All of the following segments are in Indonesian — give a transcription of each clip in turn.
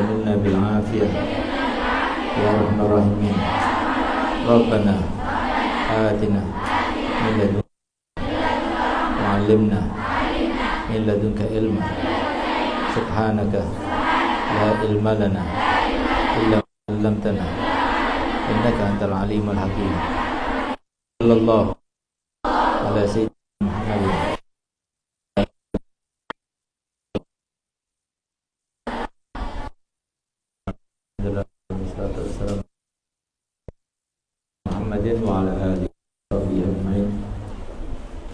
ومنا بالعافية يا أرحم الراحمين. ربنا آتنا من لدنك وعلمنا من لدنك علما سبحانك لا علم لنا إلا ما علمتنا إنك أنت العليم الحكيم. صلى الله على سيدنا محمد وعلى آله وصحبه أجمعين.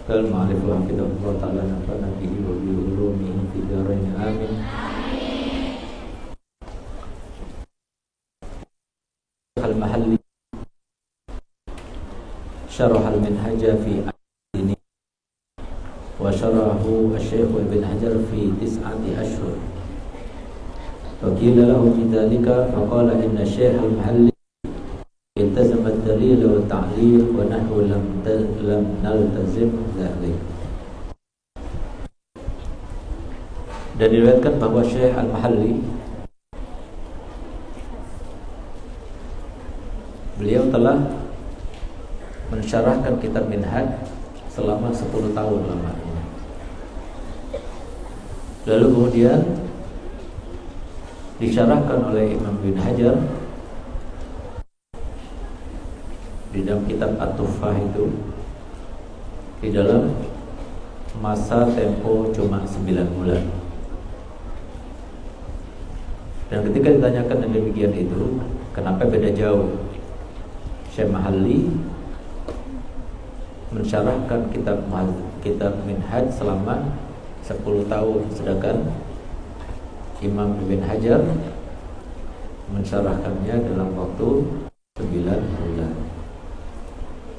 المعرفة وحفظه الله تعالى نفعنا به وبعلومه في الدارين آمين. المحلي شرح المنهج في أحاديث وشرحه الشيخ ابن حجر في 9 أشهر. فقيل له في ذلك فقال إن الشيخ المحلي التزم الدليل والتعليل ونحن لم نلتزم ذلك. Dan diriwayatkan bahwa Syekh Al-Mahalli beliau telah mensyarahkan kitab Minhaj selama 10 tahun lamanya. Lalu kemudian disyarahkan oleh Imam bin Hajar di dalam kitab At-Tuffah itu di dalam masa tempo cuma 9 bulan. Dan ketika ditanyakan yang demikian itu, kenapa beda jauh? Syekh Mahalli mensyarahkan kitab Minhaj selama 10 tahun, sedangkan Imam Ibn Hajar mensyarahkannya dalam waktu 9 bulan.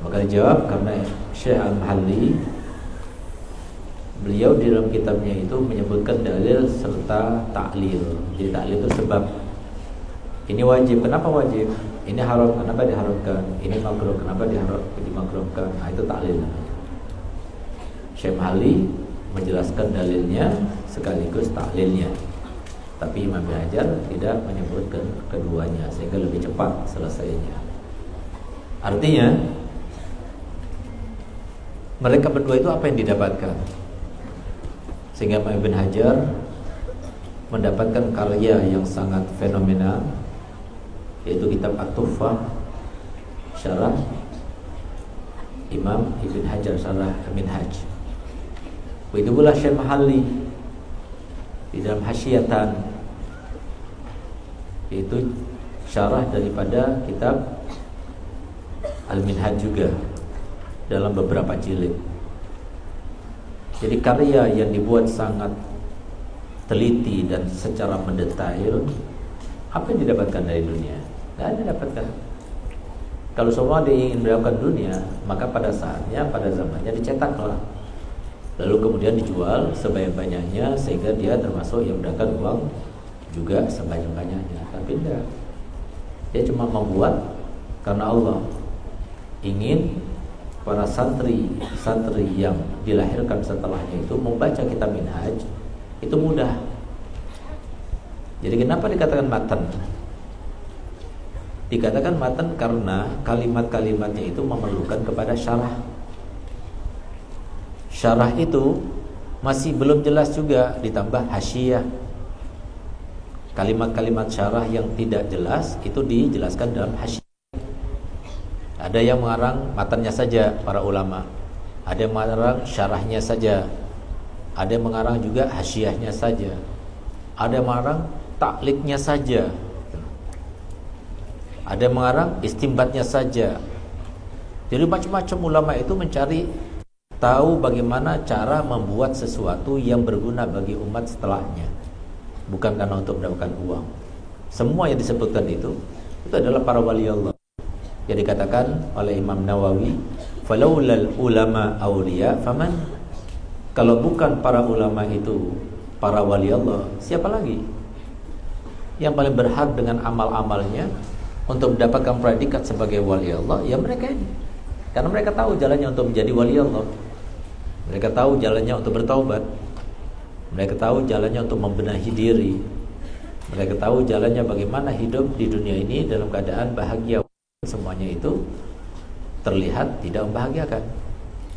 Maka dijawab karena Syekh Al-Mahalli beliau di dalam kitabnya itu menyebutkan dalil serta taklil. Jadi taklil itu sebab. Ini wajib, kenapa wajib? Ini haram, kenapa diharamkan? Ini makruh, kenapa dimakruhkan? Nah, itu taklil. Syekh Mahalli menjelaskan dalilnya sekaligus taklilnya. Tapi Imam Ibn Hajar tidak menyebutkan keduanya sehingga lebih cepat selesainya. Artinya mereka berdua itu apa yang didapatkan? Sehingga Imam Ibn Hajar mendapatkan karya yang sangat fenomenal, yaitu kitab At-Tuffah syarah Imam Ibn Hajar, syarah Minhaj. Begitu pula Syekh Mahalli di dalam Hasyiyatan, yaitu syarah daripada kitab Al-Minhaj juga dalam beberapa jilid. Jadi karya yang dibuat sangat teliti dan secara mendetail. Apa yang didapatkan dari dunia? Tidak ada didapatkan. Kalau semua ingin mendapatkan dunia, maka pada saatnya, pada zamannya dicetaklah, lalu kemudian dijual sebanyak-banyaknya sehingga dia termasuk yang mendapatkan uang juga sebanyak-banyaknya. Tapi tidak. Dia cuma membuat karena Allah ingin para santri yang dilahirkan setelahnya itu membaca kitab Minhaj itu mudah. Jadi kenapa dikatakan matan? Dikatakan matan karena kalimat-kalimatnya itu memerlukan kepada syarah. Syarah itu masih belum jelas juga, ditambah hasyiyah. Kalimat-kalimat syarah yang tidak jelas itu dijelaskan dalam hasyiyah. Ada yang mengarang matannya saja para ulama, ada yang mengarang syarahnya saja, ada yang mengarang juga hasyiyahnya saja, ada yang mengarang takliknya saja, ada yang mengarang istimbatnya saja. Jadi macam-macam ulama itu mencari tahu bagaimana cara membuat sesuatu yang berguna bagi umat setelahnya, bukan karena untuk mendapatkan uang. Semua yang disebutkan itu adalah para wali Allah. Yang dikatakan oleh Imam Nawawi, falaulal ulama awliya faman. Kalau bukan para ulama itu para wali Allah, siapa lagi yang paling berhak dengan amal-amalnya untuk mendapatkan predikat sebagai wali Allah? Ya mereka ini. Karena mereka tahu jalannya untuk menjadi wali Allah. Mereka tahu jalannya untuk bertaubat. Mereka tahu jalannya untuk membenahi diri. Mereka tahu jalannya bagaimana hidup di dunia ini dalam keadaan bahagia. Semuanya itu terlihat tidak membahagiakan.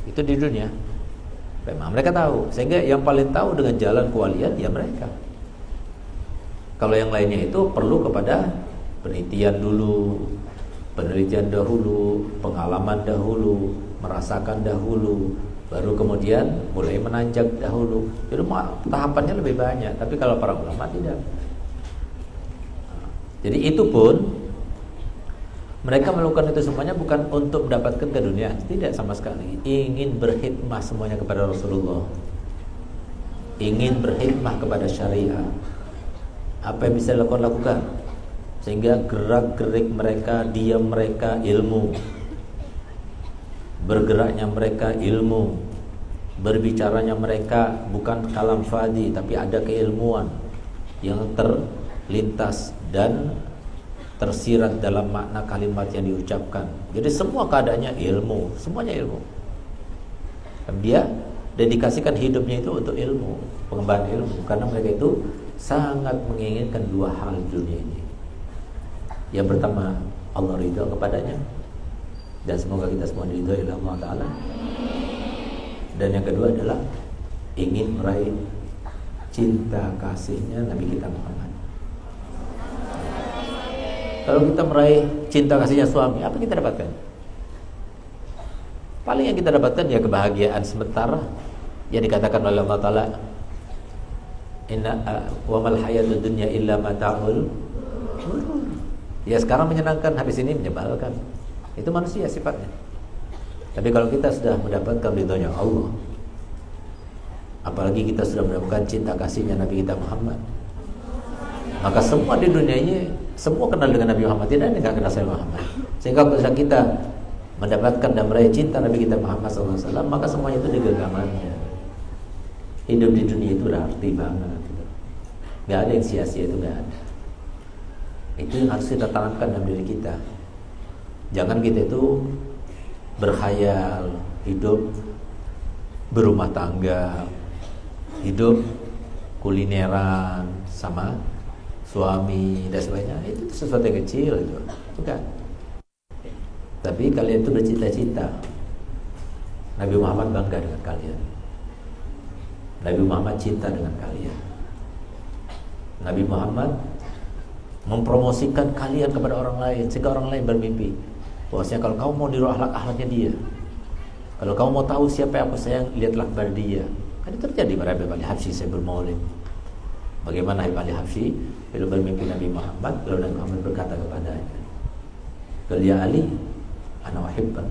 Itu di dunia. Memang mereka tahu. Sehingga yang paling tahu dengan jalan kewalian ya mereka. Kalau yang lainnya itu perlu kepada penelitian dahulu, pengalaman dahulu, merasakan dahulu, baru kemudian mulai menanjak dahulu. Jadi tahapannya lebih banyak. Tapi kalau para ulama tidak. Jadi itu pun mereka melakukan itu semuanya bukan untuk mendapatkan kedunyaan, tidak sama sekali. Ingin berkhidmah semuanya kepada Rasulullah, ingin berkhidmah kepada syariah. Apa yang bisa dilakukan? Sehingga gerak-gerik mereka, diam mereka ilmu, bergeraknya mereka ilmu, berbicaranya mereka bukan kalam fadi, tapi ada keilmuan yang terlintas dan tersirat dalam makna kalimat yang diucapkan. Jadi semua keadaannya ilmu, semuanya ilmu. Dan dia dedikasikan hidupnya itu untuk ilmu, pengembangan ilmu, karena mereka itu sangat menginginkan dua hal di dunia ini. Yang pertama, Allah ridha kepadanya, dan semoga kita semua diridhoi oleh Allah Ta'ala. Dan yang kedua adalah ingin meraih cinta kasihnya Nabi kita Muhammad. Kalau kita meraih cinta kasihnya suami, apa kita dapatkan? Paling yang kita dapatkan ya kebahagiaan sementara yang dikatakan oleh Allah Ta'ala, inna wa mal hayatud dunya illa mata'ul. Ya sekarang menyenangkan, habis ini menyebalkan. Itu manusia sifatnya. Tapi kalau kita sudah mendapatkan ridhonya Allah, apalagi kita sudah mendapatkan cinta kasihnya Nabi kita Muhammad, maka semua di dunia ini semua kenal dengan Nabi Muhammad, tidak ada yang kenal saya Muhammad. Sehingga kalau kita mendapatkan dan meraih cinta Nabi kita Muhammad SAW, maka semuanya itu digenggamannya. Hidup di dunia itu berarti banget. Gak ada yang sia-sia, itu gak ada. Itu yang harus kita tanamkan dalam diri kita. Jangan kita itu berkhayal hidup berumah tangga, hidup kulineran sama suami dan sebagainya. Itu sesuatu yang kecil itu, bukan. Tapi kalian itu bercita-cita. Nabi Muhammad bangga dengan kalian. Nabi Muhammad cinta dengan kalian. Nabi Muhammad mempromosikan kalian kepada orang lain, sehingga orang lain bermimpi bahwasanya kalau kamu mau niru akhlak-akhlaknya dia, kalau kamu mau tahu siapa yang aku sayang, lihatlah kepada dia. Kan itu terjadi pada Habib Ali Habsyi Sayyidul Maulid. Bagaimana Habib Ali Habsyi bila bermimpi Nabi Muhammad, lalu Nabi Muhammad berkata kepadanya, "Ya Ali, ana uhibbak."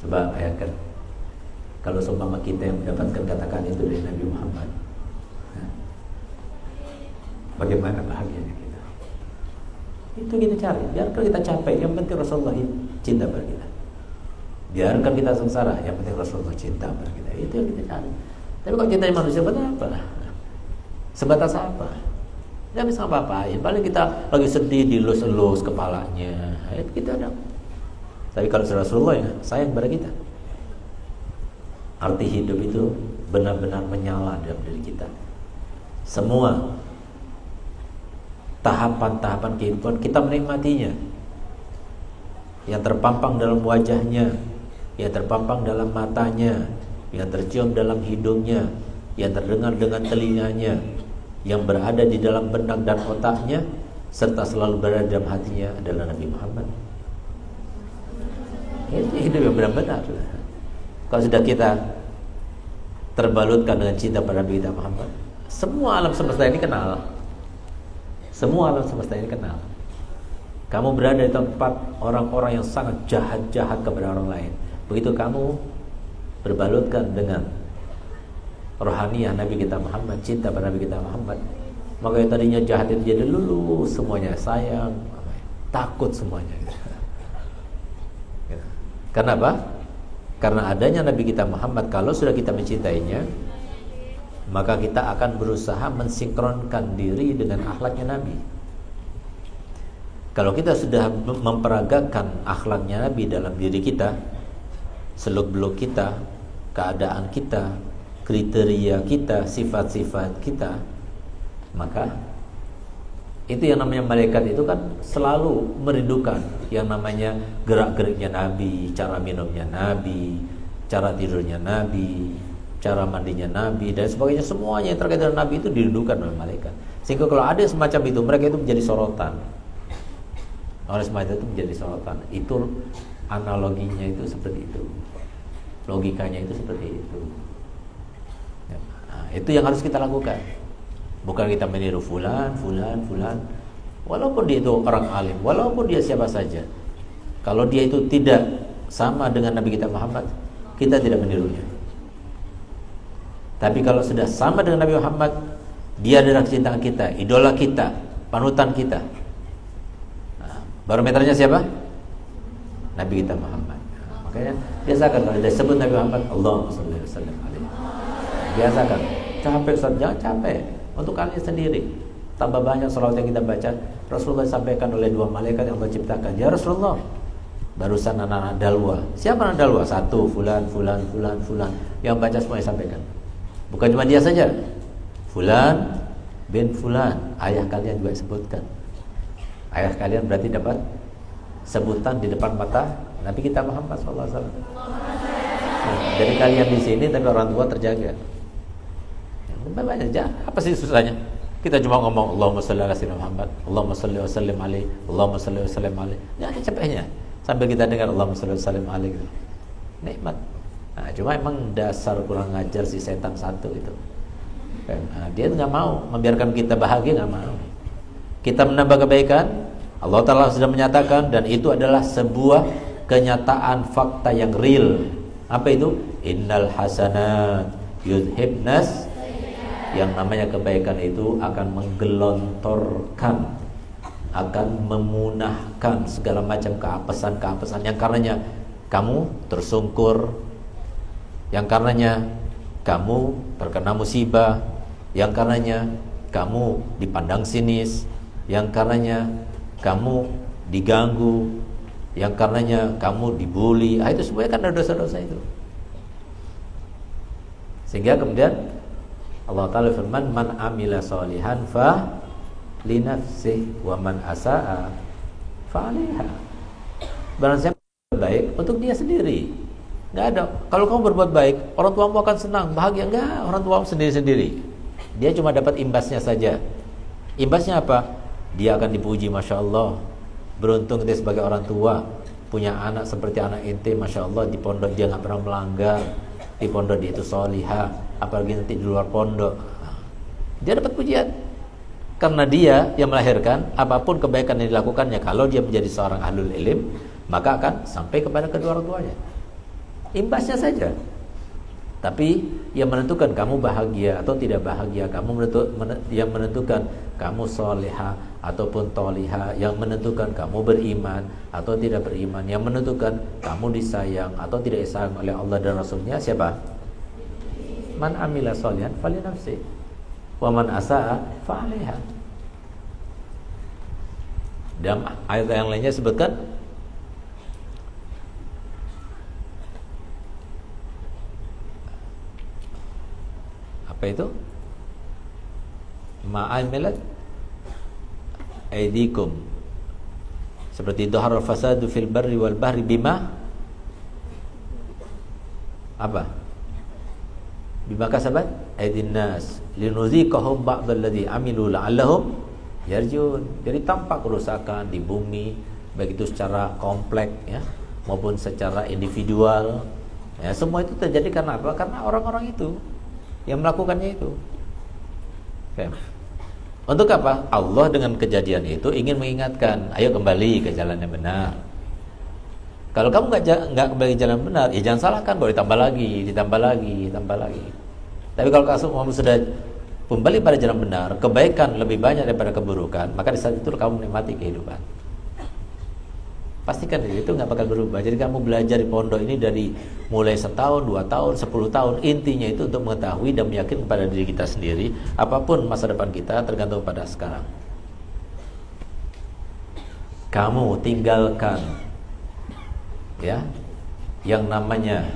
Coba bayangkan kalau seumpama kita yang mendapatkan kata-kata itu dari Nabi Muhammad, bagaimana bahagianya kita? Itu kita cari. Biarkan kita capek, yang penting Rasulullah cinta pada kita. Biarkan kita sengsara, yang penting Rasulullah cinta pada kita. Itu yang kita cari. Tapi kalau cinta manusia benar apa? Sebatas apa? Gak bisa apa-apain. Paling kita lagi sedih, dilus-elus kepalanya. Itu kita ada. Tapi kalau Rasulullah ya sayang pada kita. Arti hidup itu benar-benar menyala dalam diri kita. Semua tahapan-tahapan kehidupan kita menikmatinya. Yang terpampang dalam wajahnya, yang terpampang dalam matanya, yang tercium dalam hidungnya, yang terdengar dengan telinganya, yang berada di dalam benak dan otaknya, serta selalu berada dalam hatinya adalah Nabi Muhammad. Itu hidup yang benar-benar. Kalau sudah kita terbalutkan dengan cinta pada Nabi kita Muhammad, semua alam semesta ini kenal. Semua alam semesta ini kenal. Kamu berada di tempat orang-orang yang sangat jahat-jahat kepada orang lain. Begitu kamu berbalutkan dengan rohaniah Nabi kita Muhammad, cinta pada Nabi kita Muhammad, maka yang tadinya jahat itu jadi lulus semuanya, sayang, takut semuanya. Karena apa? Karena adanya Nabi kita Muhammad. Kalau sudah kita mencintainya, maka kita akan berusaha mensinkronkan diri dengan akhlaknya Nabi. Kalau kita sudah memperagakan akhlaknya Nabi dalam diri kita, seluk-beluk kita, keadaan kita, kriteria kita, sifat-sifat kita, maka Itu yang namanya malaikat itu kan selalu merindukan yang namanya gerak-geriknya Nabi, cara minumnya Nabi, cara tidurnya Nabi, cara mandinya Nabi, dan sebagainya. Semuanya yang terkait dengan Nabi itu dirindukan oleh malaikat. Sehingga kalau ada semacam itu, mereka itu menjadi sorotan. Oleh semacam itu menjadi sorotan. Itu analoginya itu seperti itu, logikanya itu seperti itu. Nah, itu yang harus kita lakukan. Bukan kita meniru fulan. Walaupun dia itu orang alim, walaupun dia siapa saja, kalau dia itu tidak sama dengan Nabi kita Muhammad, kita tidak menirunya. Tapi kalau sudah sama dengan Nabi Muhammad, dia adalah kecintaan kita, idola kita, panutan kita. Nah, barometernya siapa? Nabi kita Muhammad. Nah, makanya biasakan kalau dia sebut Nabi Muhammad, Allahumma shalli wa sallim alaihi. Biasakan. Capek Ustaz, jangan capek. Untuk kalian sendiri. Tambah banyak salawat yang kita baca. Rasulullah sampaikan oleh 2 malaikat yang Allah ciptakan. Ya Rasulullah, barusan anak-anak dalwa. Siapa anak dalwa? 1, fulan. Yang baca semuanya sampaikan. Bukan cuma dia saja. Fulan bin fulan. Ayah kalian juga sebutkan. Ayah kalian berarti dapat sebutan di depan mata Nabi kita Muhammad SAW. Nah, jadi kalian di sini tapi orang tua terjaga. Banyak aja. Apa sih susahnya? Kita cuma ngomong Allahumma shalli ala sayyidina Muhammad, Allahumma shalli wa sallim alaihi, Allahumma shalli wa sallim alaihi. Enggak ada capeknya. Sambil kita dengar Allahumma shalli wa sallim alaihi gitu. Nikmat. Nah, cuma emang dasar kurang ngajar si setan satu itu. Nah, dia enggak mau membiarkan kita bahagia, enggak mau. Kita menambah kebaikan, Allah Ta'ala sudah menyatakan, dan itu adalah sebuah kenyataan fakta yang real. Apa itu? Innal hasanat yudhibnas. Yang namanya kebaikan itu akan menggelontorkan, akan memunahkan segala macam keapesan yang karenanya kamu tersungkur, yang karenanya kamu terkena musibah, yang karenanya kamu dipandang sinis, yang karenanya kamu diganggu, yang karenanya kamu dibully. Itu semuanya kan ada dosa-dosa itu. Sehingga kemudian Allah Ta'ala firman, man amila sholihan fa li nafsihi wa man asaa fa 'alaiha. Barang siapa baik untuk dia sendiri. Enggak ada. Kalau kamu berbuat baik, orang tuamu akan senang, bahagia. Enggak, orang tuamu sendiri-sendiri. Dia cuma dapat imbasnya saja. Imbasnya apa? Dia akan dipuji, Masya Allah. Beruntung kita sebagai orang tua punya anak seperti anak ente, Masya Allah. Di pondok dia gak pernah melanggar, di pondok dia itu sholihah, apalagi nanti di luar pondok. Dia dapat pujian karena dia yang melahirkan. Apapun kebaikan yang dilakukannya, kalau dia menjadi seorang ahlul ilm, maka akan sampai kepada kedua orang tuanya. Imbasnya saja. Tapi yang menentukan kamu bahagia atau tidak bahagia, yang menentukan kamu solehah ataupun tolihah, yang menentukan kamu beriman atau tidak beriman, yang menentukan kamu disayang atau tidak disayang oleh Allah dan Rasulnya, siapa? Man amila sholihan fali nafsi wa man asaa fa 'alaiha. Dalam ayat yang lainnya sebutkan apa itu? Ma'amilat aidikum, seperti dhahar fasadu fil barri wal bahri bima apa? Bima kasabat aidin nas linuziqahum ba'dalladzi amilu la'allahum yarjun. Jadi tampak kerusakan di bumi, baik itu secara kompleks ya maupun secara individual. Ya, semua itu terjadi karena apa? Karena orang-orang itu yang melakukannya itu. Oke. Untuk apa? Allah dengan kejadian itu ingin mengingatkan, ayo kembali ke jalan yang benar. Kalau kamu nggak kembali ke jalan benar, ya jangan salahkan, boleh ditambah lagi. Tapi kalau kamu sudah kembali pada jalan benar, kebaikan lebih banyak daripada keburukan, maka di saat itu kamu menikmati kehidupan. Pastikan itu nggak bakal berubah. Jadi kamu belajar di pondok ini dari mulai 1 tahun, 2 tahun, 10 tahun, intinya itu untuk mengetahui dan meyakinkan kepada diri kita sendiri, apapun masa depan kita tergantung pada sekarang. Kamu tinggalkan ya yang namanya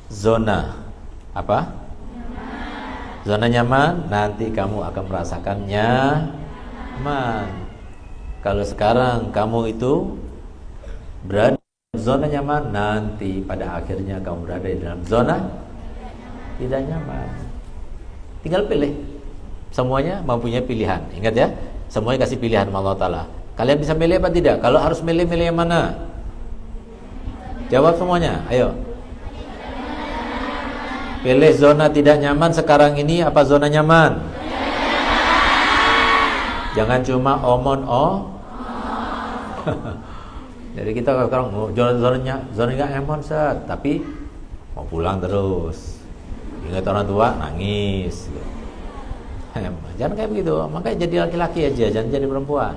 zona apa? Zona nyaman, nanti kamu akan merasakannya Aman. Kalau sekarang kamu itu berada dalam zona nyaman, nanti pada akhirnya kamu berada di dalam zona tidak nyaman. Tinggal pilih. Semuanya mempunyai pilihan. Ingat ya, semuanya kasih pilihan sama Allah Ta'ala. Kalian bisa milih apa tidak? Kalau harus milih, milih yang mana? Jawab semuanya, ayo. Pilih zona tidak nyaman sekarang ini apa zona nyaman? Jangan cuma omon Jadi kita sekarang zona nggak nyaman set, tapi mau pulang terus. Ingat orang tua nangis. Jangan kayak begitu. Makanya jadi laki-laki aja, jangan jadi perempuan.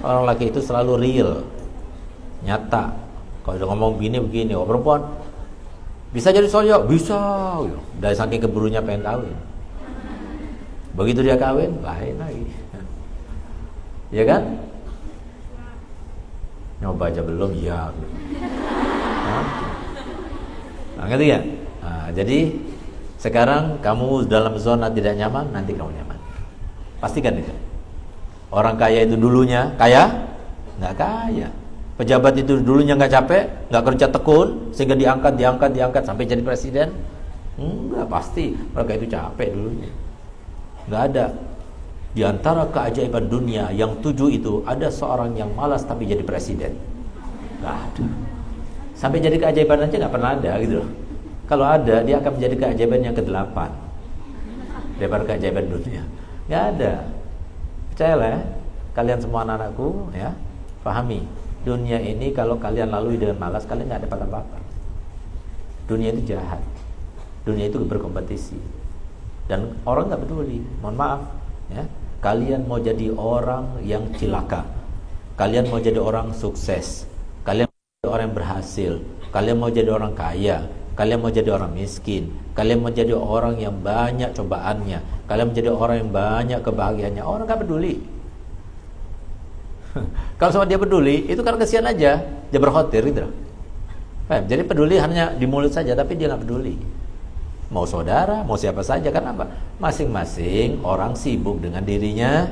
Orang laki itu selalu real, nyata. Kalau udah ngomong begini, oh perempuan bisa jadi soyo, bisa. Dari saking keburunya pengen kawin. Begitu dia kawin, lain lagi. Ya kan? Nyoba aja belum, ya. Nah, ngerti ya? Nah, jadi sekarang kamu dalam zona tidak nyaman, nanti kamu nyaman. Pastikan itu. Orang kaya itu dulunya kaya, nggak kaya. Pejabat itu dulunya nggak capek, nggak kerja tekun, sehingga diangkat sampai jadi presiden. Enggak, pasti mereka itu capek dulunya. Nggak ada. Di antara keajaiban dunia yang 7 itu ada seorang yang malas tapi jadi presiden. Nggak ada. Sampai jadi keajaiban aja nggak pernah ada gitu loh. Kalau ada, dia akan menjadi keajaiban yang ke-8 daripada keajaiban dunia. Nggak ada. Percayalah ya, kalian semua anak-anakku ya, pahami. Dunia ini kalau kalian lalui dengan malas, kalian nggak dapat apa-apa. Dunia itu jahat. Dunia itu berkompetisi. Dan orang nggak peduli. Mohon maaf ya. Kalian mau jadi orang yang cilaka. Kalian mau jadi orang sukses. Kalian mau jadi orang yang berhasil. Kalian mau jadi orang kaya. Kalian mau jadi orang miskin. Kalian mau jadi orang yang banyak cobaannya. Kalian menjadi orang yang banyak kebahagiaannya. Orang gak peduli. Kalau sama dia peduli, itu karena kesian aja. Dia berkhotir gitu. Jadi peduli hanya di mulut saja, tapi dia gak peduli. Mau saudara, mau siapa saja. Kenapa? Masing-masing orang sibuk dengan dirinya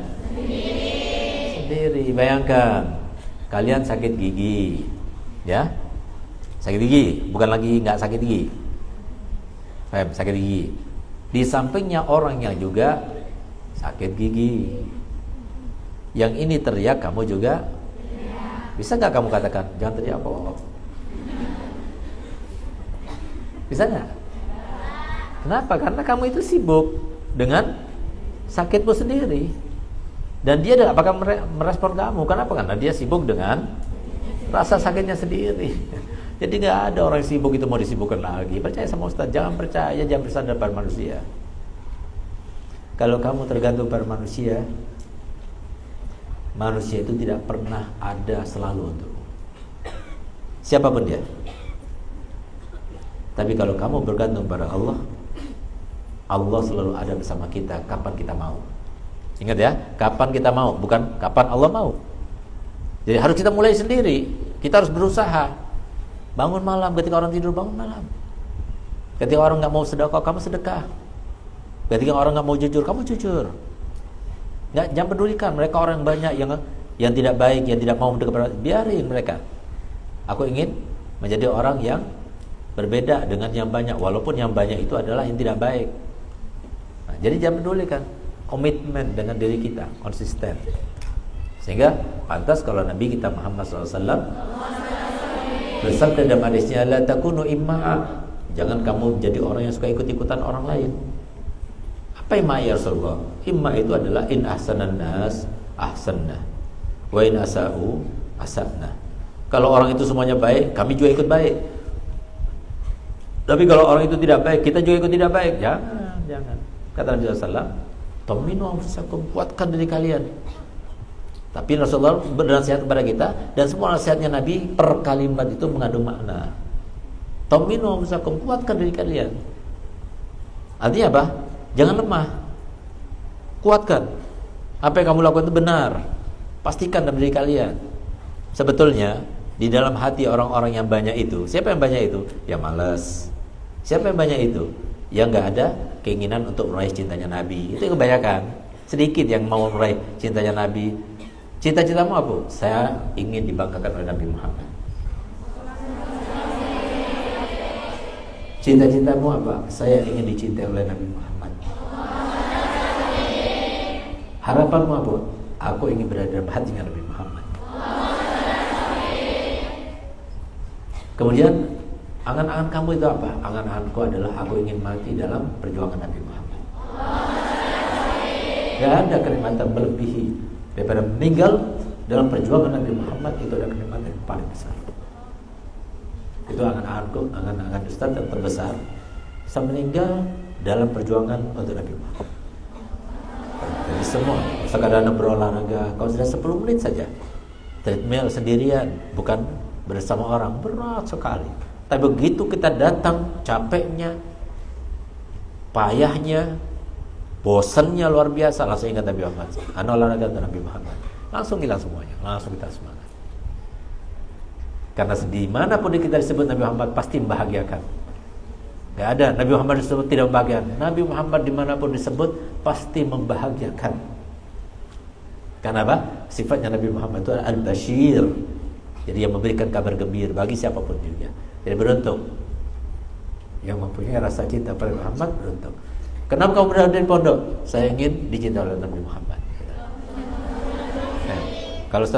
sendiri. Bayangkan, kalian sakit gigi, ya, sakit gigi, bukan lagi nggak sakit gigi, sakit gigi. Di sampingnya orang yang juga sakit gigi. Yang ini teriak, kamu juga bisa nggak kamu katakan jangan teriak kok? Bisa nggak? Kenapa? Karena kamu itu sibuk dengan sakitmu sendiri. Dan dia tidak bakal merespon kamu. Kenapa? Karena dia sibuk dengan rasa sakitnya sendiri. Jadi nggak ada orang yang sibuk itu mau disibukkan lagi. Percaya sama Ustaz. Jangan percaya, jangan bersandar pada manusia. Kalau kamu tergantung pada manusia, manusia itu tidak pernah ada selalu untukmu. Siapapun dia. Tapi kalau kamu bergantung pada Allah, Allah selalu ada bersama kita kapan kita mau. Ingat ya, kapan kita mau, bukan kapan Allah mau. Jadi harus kita mulai sendiri. Kita harus berusaha. Bangun malam, ketika orang tidur bangun malam. Ketika orang nggak mau sedekah, kamu sedekah. Ketika orang nggak mau jujur, kamu jujur. Jangan pedulikan mereka orang banyak yang tidak baik, yang tidak mau mendekat, biarin mereka. Aku ingin menjadi orang yang berbeda dengan yang banyak, walaupun yang banyak itu adalah yang tidak baik. Nah, jadi jangan pedulikan. Komitmen dengan diri kita, konsisten. Sehingga pantas kalau Nabi kita Muhammad SAW bersabda dalam hadisnya, la takunu imma'a, jangan kamu menjadi orang yang suka ikut-ikutan orang lain. Apa imma ya Rasulullah? Imma itu adalah in ahsanan nas ahsanna, wa in asa'u asa'na. Kalau orang itu semuanya baik, kami juga ikut baik. Tapi kalau orang itu tidak baik, kita juga ikut tidak baik. Jangan. Kata Nabi SAW, Tominu anfusakum, kuatkan diri kalian. Tapi Rasulullah bernasihat kepada kita, dan semua nasihatnya Nabi per kalimat itu mengandung makna. Tominu anfusakum, kuatkan diri kalian. Artinya apa? Jangan lemah. Kuatkan. Apa yang kamu lakukan itu benar. Pastikan dalam diri kalian. Sebetulnya di dalam hati orang-orang yang banyak itu, siapa yang banyak itu? Yang malas. Siapa yang banyak itu? Yang gak ada keinginan untuk meraih cintanya Nabi. Itu yang kebanyakan. Sedikit yang mau meraih cintanya Nabi. Cita-citamu apa? Saya ingin dibanggakan oleh Nabi Muhammad. Cita-citamu apa? Saya ingin dicintai oleh Nabi Muhammad. Harapanmu apa? Aku ingin berada dalam hatinya Nabi Muhammad. Kemudian angan-angan kamu itu apa? Angan-anganku adalah aku ingin mati dalam perjuangan Nabi Muhammad. Gak ada kenikmatan melebihi daripada meninggal dalam perjuangan Nabi Muhammad. Itu ada kenikmatan yang paling besar. Itu angan-anganku, angan-angan Ustaz yang terbesar, bisa meninggal dalam perjuangan untuk Nabi Muhammad. Jadi semua sekadar berolahraga, kalau sudah 10 menit saja treadmill sendirian, bukan bersama orang, berat sekali. Tapi begitu kita datang, capeknya, payahnya, bosannya luar biasa, langsung ingat Nabi Muhammad. Olahraga untuk Nabi Muhammad, langsung hilang semuanya, langsung kita semangat. Karena dimanapun kita disebut Nabi Muhammad pasti membahagiakan. Gak ada Nabi Muhammad disebut tidak membahagiakan. Nabi Muhammad dimanapun disebut pasti membahagiakan. Karena apa? Sifatnya Nabi Muhammad itu al-Bashir. Jadi yang memberikan kabar gembira bagi siapapun juga. Jadi beruntung yang mempunyai rasa cinta pada Muhammad, beruntung. Kenapa kamu berada di pondok? Saya ingin dicintai oleh Nabi Muhammad. Nah, kalau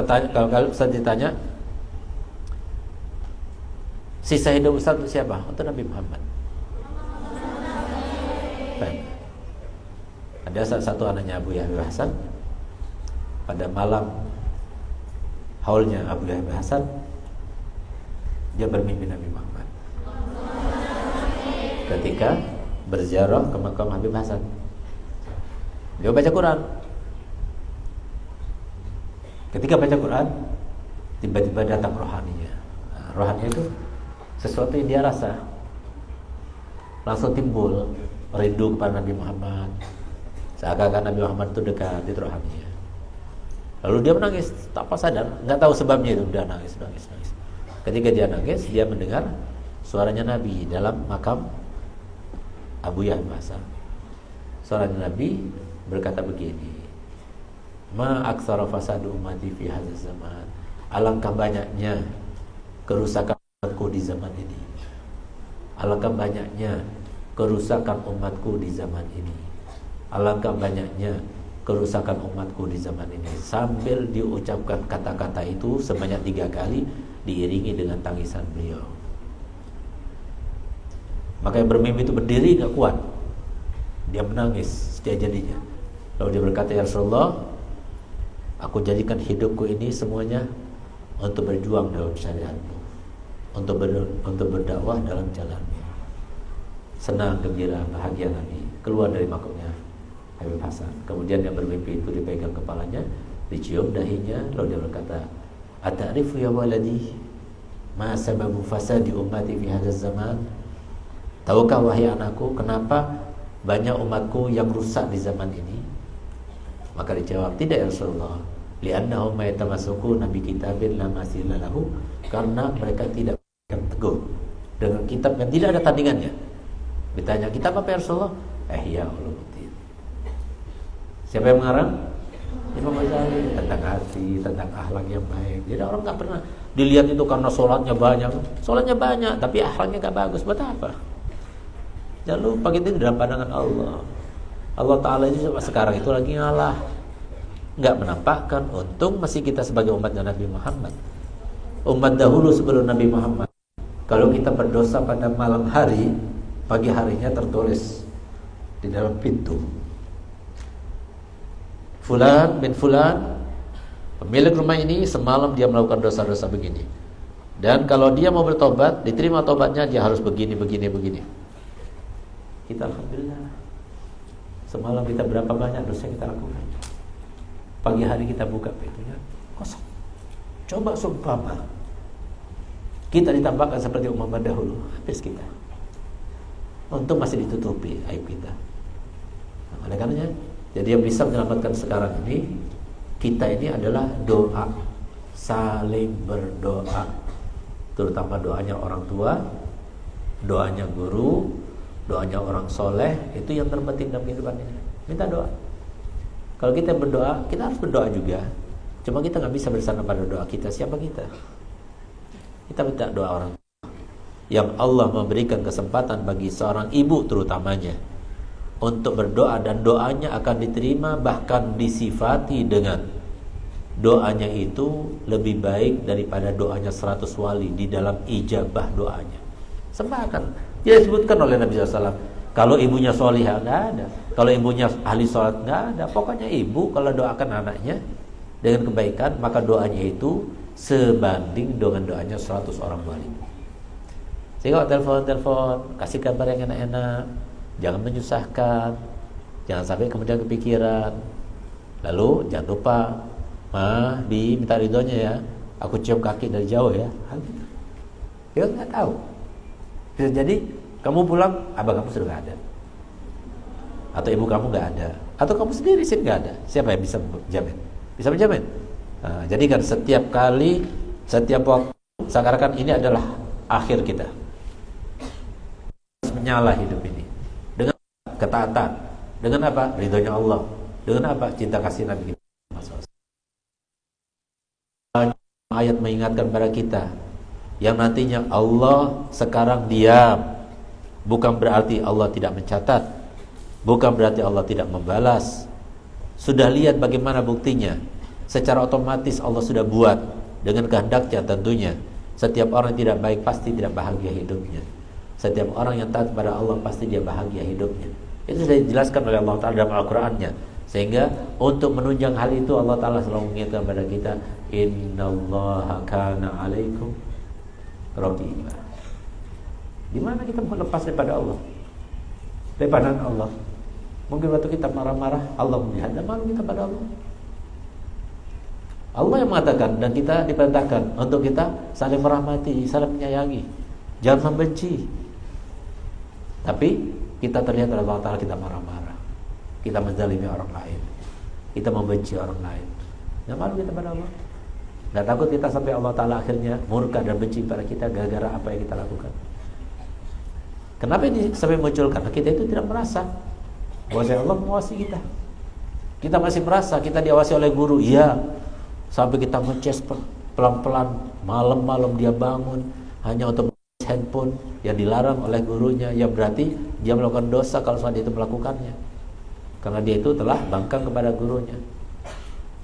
Ustaz ditanya, sisa hidup Ustaz untuk siapa? Untuk Nabi Muhammad. Baik. Ada salah satu anaknya Abu Yahya Hasan, pada malam haulnya Abu Yahya Hasan, dia bermimpi Nabi Muhammad ketika berziarah ke makam Habib Hasan. Dia baca Quran. Ketika baca Quran, tiba-tiba datang rohaninya. Rohaninya itu sesuatu yang dia rasa, langsung timbul rindu kepada Nabi Muhammad, seakan-akan Nabi Muhammad itu dekat, itu rohaninya. Lalu dia menangis tanpa sadar, nggak tahu sebabnya itu, dia nangis. Ketika dia nangis, dia mendengar suaranya Nabi dalam makam Abu Yahya Hasan. Suaranya Nabi berkata begini, ma aktsara fasadu ummati fi hadzal zaman. Alangkah banyaknya kerusakan umatku di zaman ini. Alangkah banyaknya kerusakan umatku di zaman ini. Alangkah banyaknya kerusakan umatku di zaman ini. Sambil diucapkan kata-kata itu sebanyak 3 kali, diiringi dengan tangisan beliau. Maka yang bermimpi itu berdiri gak kuat, dia menangis sejadi-jadinya. Lalu dia berkata, ya Rasulullah, aku jadikan hidupku ini semuanya untuk berjuang dalam syariatmu, untuk berdakwah dalam jalanmu. Senang, gembira, bahagia Nabi keluar dari makamnya Habib Hasan. Kemudian yang bermimpi itu dipegang kepalanya, dicium dahinya, lalu dia berkata, ata'rifu ya waladi ma sababu fasadi ummati fi hadzal zaman? Tahukah wahai anakku, kenapa banyak umatku yang rusak di zaman ini? Maka dijawab, tidak ya Rasulullah, li'annahum yatamassuku nabi kitabin la masila lahu, karena mereka tidak teguh dengan kitab yang tidak ada tandingannya. Ditanya, kitab apa ya Rasulullah? Ihya Ulumuddin. Siapa yang mengarang? Imam Ghazali, tentang hati, tentang akhlak yang baik. Jadi orang nggak pernah dilihat itu karena sholatnya banyak, tapi akhlaknya nggak bagus. Buat apa? Jangan lupa kita dalam pandangan Allah. Allah Ta'ala itu sekarang itu lagi ngalah, nggak menampakkan. Untung masih kita sebagai umatnya Nabi Muhammad, umat dahulu sebelum Nabi Muhammad. Kalau kita berdosa pada malam hari, pagi harinya tertulis di dalam pintu, Fulan bin Fulan, pemilik rumah ini semalam dia melakukan dosa-dosa begini, dan kalau dia mau bertobat, diterima tobatnya, dia harus begini. Kita alhamdulillah, semalam kita berapa banyak dosa kita lakukan. Pagi hari kita buka pintunya kosong. Coba seumpama kita ditambahkan seperti umat dahulu, habis kita. Untung masih ditutupi aib kita. Oleh karenanya, jadi yang bisa menyelamatkan sekarang ini, kita ini adalah doa, saling berdoa, terutama doanya orang tua, doanya guru, doanya orang soleh, itu yang terpenting dalam kehidupan ini. Minta doa. Kalau kita berdoa, kita harus berdoa juga. Cuma kita nggak bisa bersandar pada doa kita. Siapa kita? Kita minta doa orang yang Allah memberikan kesempatan bagi seorang ibu terutamanya untuk berdoa, dan doanya akan diterima, bahkan disifati dengan doanya itu lebih baik daripada doanya 100 wali di dalam ijabah doanya. Sembahkan. Dia disebutkan oleh Nabi SAW. Kalau ibunya solihah, nggak ada. Kalau ibunya ahli sholat, nggak ada. Pokoknya ibu kalau doakan anaknya dengan kebaikan, maka doanya itu sebanding dengan doanya 100 orang wali. Sehingga telepon, kasih kabar yang enak-enak, jangan menyusahkan, jangan sampai kemudian kepikiran. Lalu jangan lupa, Ma, Bi, minta ridhonya ya, aku cium kaki dari jauh ya. Dia nggak tahu. Bisa jadi kamu pulang, abang kamu sudah nggak ada, atau ibu kamu nggak ada, atau kamu sendiri sih nggak ada. Siapa yang bisa menjamin? Bisa menjamin? Nah, jadi kan setiap kali, setiap waktu, seakan-akan ini adalah akhir kita. Menyala hidup ini dengan ketaatan, dengan apa? Ridhonya Allah, dengan apa? Cinta kasih Nabi kita. Ayat mengingatkan pada kita yang nantinya Allah sekarang diam. Bukan berarti Allah tidak mencatat, bukan berarti Allah tidak membalas. Sudah lihat bagaimana buktinya. Secara otomatis Allah sudah buat dengan kehendaknya tentunya. Setiap orang yang tidak baik pasti tidak bahagia hidupnya. Setiap orang yang taat kepada Allah pasti dia bahagia hidupnya. Itu sudah dijelaskan oleh Allah Ta'ala dalam Al-Qur'annya. Sehingga untuk menunjang hal itu Allah Ta'ala selalu mengingatkan kepada kita, innallaha kana 'alaikum raqiba. Di mana kita mau lepas daripada Allah? Daripada Allah. Mungkin waktu kita marah-marah, Allah melihat dan malu kita pada Allah. Allah yang mengatakan, dan kita diperintahkan untuk kita saling merahmati, saling menyayangi, jangan membenci. Tapi kita terlihat oleh Allah Ta'ala kita marah-marah, kita menzalimi orang lain, kita membenci orang lain. Nggak malu kita pada Allah. Nggak takut kita sampai Allah Ta'ala akhirnya murka dan benci pada kita gara-gara apa yang kita lakukan. Kenapa ini sampai muncul? Karena kita itu tidak merasa bahwa Allah mengawasi kita. Kita masih merasa kita diawasi oleh guru. Iya, sampai kita ngecas pelan-pelan, malam-malam dia bangun hanya untuk mengecas handphone yang dilarang oleh gurunya. Ya berarti dia melakukan dosa kalau dia itu melakukannya, karena dia itu telah bangkang kepada gurunya.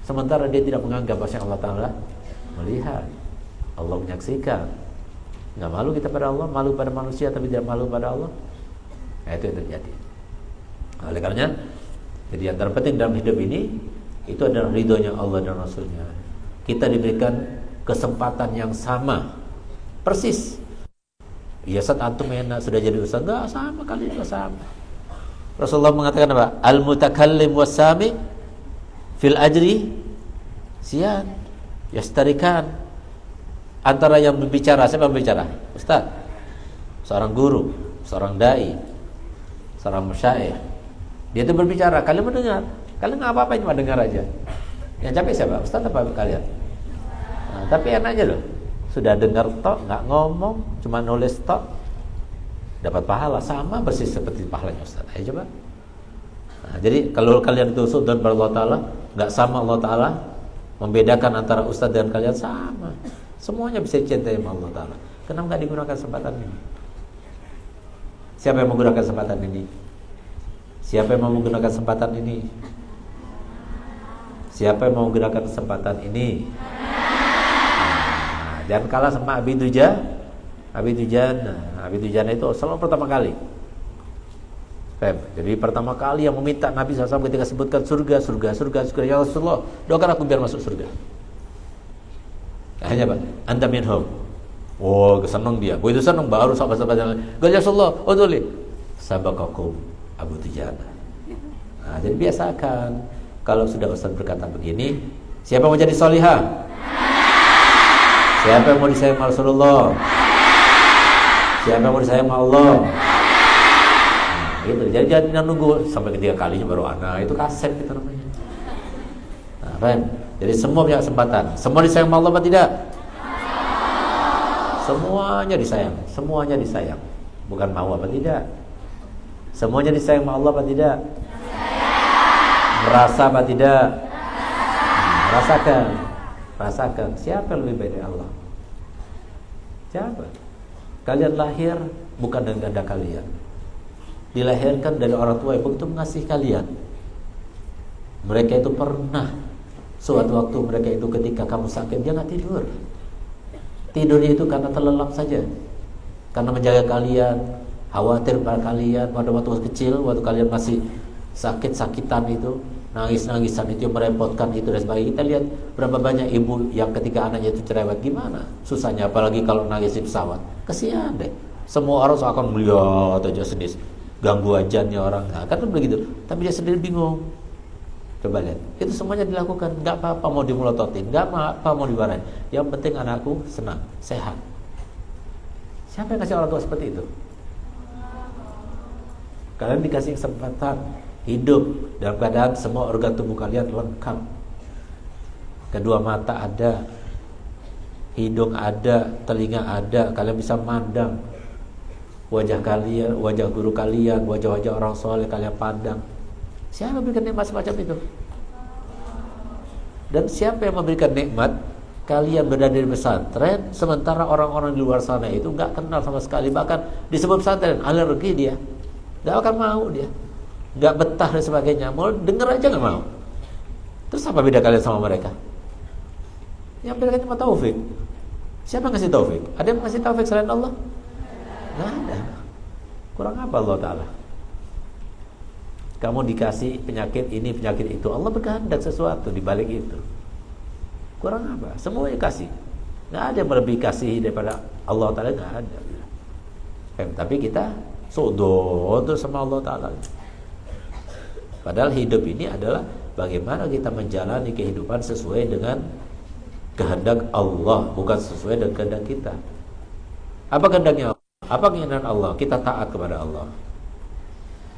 Sementara dia tidak menganggap bahwa Allah Ta'ala melihat, Allah menyaksikan. Nggak malu kita pada Allah, malu pada manusia tapi tidak malu pada Allah. Nah, itu yang terjadi. Oleh karenanya, jadi yang terpenting dalam hidup ini itu adalah ridhonya Allah dan Rasulnya. Kita diberikan kesempatan yang sama, persis. Ya saat antum enak sudah jadi ustaz, enggak sama, kali juga sama. Rasulullah mengatakan apa? Al-mutakallim was-sami fil ajri siyan yastarikan. Antara yang berbicara, siapa yang berbicara? Ustaz, seorang guru, seorang dai, seorang masyaikh. Dia itu berbicara, kalian mendengar. Kalian nggak apa-apa, cuma dengar aja. Yang capek siapa? Ustaz apa kalian? Nah, tapi enak aja loh. Sudah dengar tok, nggak ngomong, cuma nulis tok, dapat pahala sama persis seperti pahalanya Ustaz. Ayo coba. Nah, jadi kalau kalian itu sudah pada Allah Ta'ala, nggak sama Allah Ta'ala membedakan antara Ustaz dengan kalian, sama. Semuanya bisa dicintai sama Allah Ta'ala. Kenapa nggak digunakan kesempatan ini? Siapa yang menggunakan kesempatan ini? Siapa yang mau menggunakan kesempatan ini? Siapa yang mau menggunakan kesempatan ini? Nah, jangan kalah sama Abi Dujan. Abi Dujana itu selalu pertama kali. Jadi pertama kali yang meminta Nabi SAW ketika sebutkan surga, ya Rasulullah, doakan aku biar masuk surga. Hanya Pak, anta minhum. Oh, senang dia. Begitu senang baru sahabat-sahabat yang lain. Ya Rasulullah, udhuli sabaqakum Abu Dujana. Nah, jadi biasakan kalau sudah Ustaz berkata begini, siapa yang mau jadi salihah? Siapa yang mau disayang sama Rasulullah? Siapa yang mau disayang sama Allah? Nah, gitu. Jadi jangan nunggu sampai ketiga kalinya baru ana, itu kaset gitu namanya. Nah, kan? Jadi semua punya kesempatan. Semua disayang sama Allah apa tidak? Semuanya disayang. Semuanya disayang. Bukan mau apa tidak. Semuanya disayang sama Allah apa tidak? Merasa apa tidak? Rasakan. Rasakan. Siapa yang lebih baik dari Allah? Siapa? Kalian lahir bukan dengan ganda kalian. Dilahirkan dari orang tua yang begitu mengasihi kalian. Mereka itu pernah suatu waktu mereka itu ketika kamu sakit dia nggak tidur. Tidurnya itu karena terlelap saja. Karena menjaga kalian, khawatir pada kalian pada waktu kecil, waktu kalian masih sakit-sakitan itu, nangis-nangisan itu merepotkan itu dan sebagainya. Kita lihat berapa banyak ibu yang ketika anaknya itu cerewet, gimana susahnya, apalagi kalau nangis di pesawat. Kesian deh. Semua orang akan melihat aja sedih, ganggu ajannya orang. Nah, kan begitu. Tapi dia sendiri bingung. Coba lihat, itu semuanya dilakukan. Nggak apa-apa mau dimelototin, nggak apa-apa mau dimarahin. Yang penting anakku senang, sehat. Siapa yang kasih orang tua seperti itu? Kalian dikasih kesempatan hidup dalam keadaan semua organ tubuh kalian lengkap. Kedua mata ada, hidung ada, telinga ada, kalian bisa mandang wajah kalian, wajah guru kalian, wajah-wajah orang soleh kalian pandang. Siapa yang memberikan nikmat semacam itu? Dan siapa yang memberikan nikmat kalian berada di pesantren, sementara orang-orang di luar sana itu nggak kenal sama sekali, bahkan disebut pesantren alergi dia, nggak akan mau dia, nggak betah dan sebagainya, mau denger aja nggak mau. Terus apa beda kalian sama mereka? Yang beda cuma taufik. Siapa yang ngasih taufik? Ada yang ngasih taufik selain Allah? Nggak ada. Kurang apa Allah Ta'ala? Kamu dikasih penyakit ini, penyakit itu, Allah berkehendak sesuatu di balik itu. Kurang apa? Semuanya kasih. Nggak ada yang lebih kasih daripada Allah Ta'ala, nggak ada. Tapi kita sudut sama Allah Ta'ala. Padahal hidup ini adalah bagaimana kita menjalani kehidupan sesuai dengan kehendak Allah, bukan sesuai dengan kehendak kita. Apa kehendaknya Allah? Apa keinginan Allah? Kita taat kepada Allah.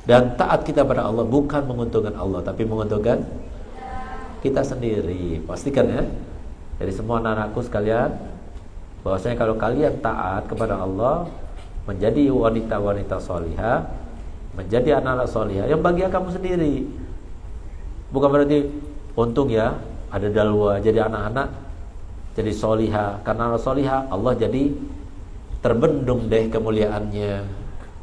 Dan taat kita pada Allah bukan menguntungkan Allah, tapi menguntungkan kita sendiri. Pastikan ya, dari semua anak-anakku sekalian, bahwasanya kalau kalian taat kepada Allah, menjadi wanita-wanita solihah, menjadi anak-anak solihah, yang bahagia kamu sendiri. Bukan berarti untung ya, ada dalwa jadi anak-anak, jadi solihah. Karena anak solihah, Allah jadi terbendung deh kemuliaannya,